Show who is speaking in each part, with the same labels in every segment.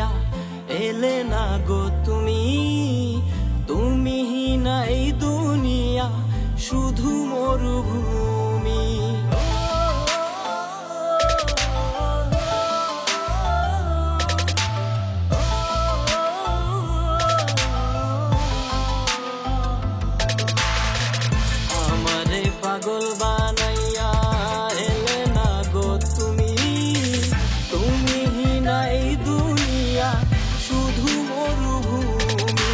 Speaker 1: বানাইয়া এলে না গো তুমি, তুমি না এই দুনিয়া শুধু মরুভূমি। আমারে পাগল বানাইয়া এলে না গো তুমি, তুমি না এই দুনিয়া শুধু মরুভূমি।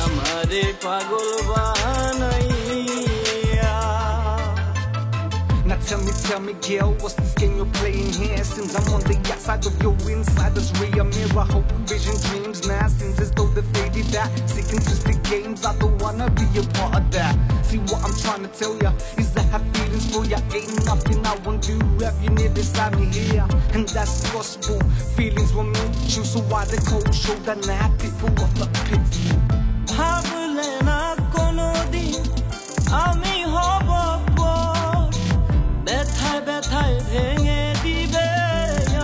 Speaker 1: আমারে পাগল বানাইয়া।
Speaker 2: Now tell me, girl, what's this game you're playing here? Since I'm on the outside of your inside, this rear mirror, hope vision dreams now seems as though they faded out. Seeking twisted games, I don't wanna be a part of that. See what I'm trying to tell ya is that I have feelings for ya. Ain't nothing I won't do if you near beside me here, and that's gospel. Feelings will meet you, so why the cold shoulder now? People of the pits.
Speaker 1: ভাবলে না কোনদিন আমি হব পর, ব্যথায় ব্যথায় ভেঙে দিবে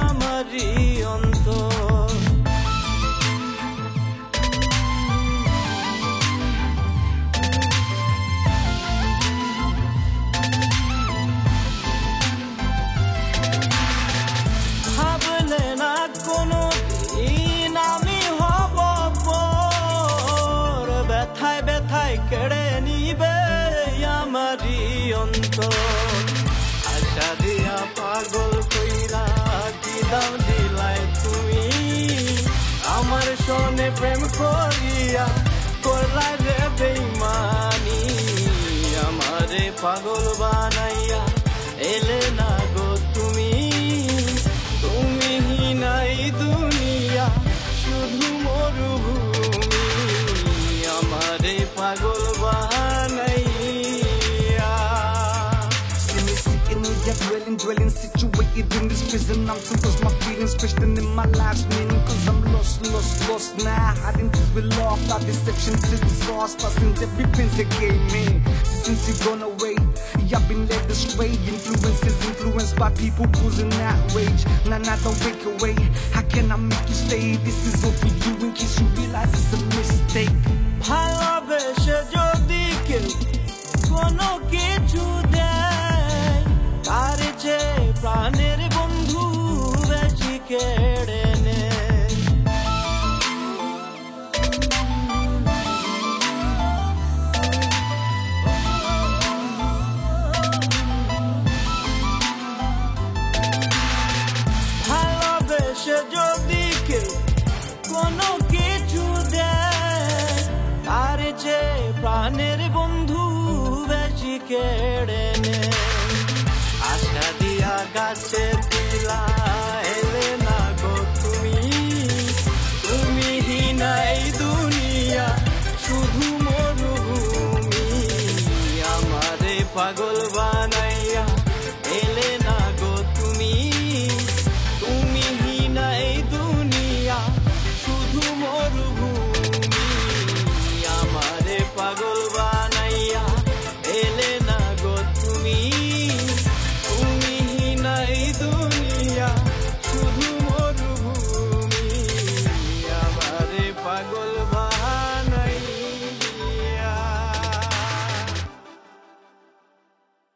Speaker 1: আমারই অন্তর। ভাবলে না কোনদিন আমি হব পর, ব্যথায় ব্যথায় কেড়ে নিবে আমারই অন্তর। আশা দিয়া পাগল কইরা কি দাম দিলাই তুমি, আমার সনে প্রেম করিয়া করলাই রে বেইমানি। আমারে পাগল বানাইয়া এলে না গো তুমি, তুমি নাই দুনিয়া শুধু মরুভূমি। আমারে পাগল বানাইয়া।
Speaker 2: See me sitting in your dwelling, situated in this prison. I'm so lost, my feelings questioning in my last meaning, cause I'm lost now. Hiding just with love, our deception is disaster since everything's a game, man. Since you've gone away, I've been led astray. Influences influenced by people causing outrage. Nah, don't break away. How can I make you stay? This is all for you in case you realize it's a mistake.
Speaker 1: ভালোবেসে যদি কেউ কোনো কিছু দেয়, তার চেয়ে প্রাণের বন্ধু বেশি কেড়ে নেয়। ভালোবেসে যদি কেউ কোনো কিছু দেয়, তার চেয়ে প্রাণের বন্ধু বেশি কেড়ে নেয়। আশা দিয়া গাছের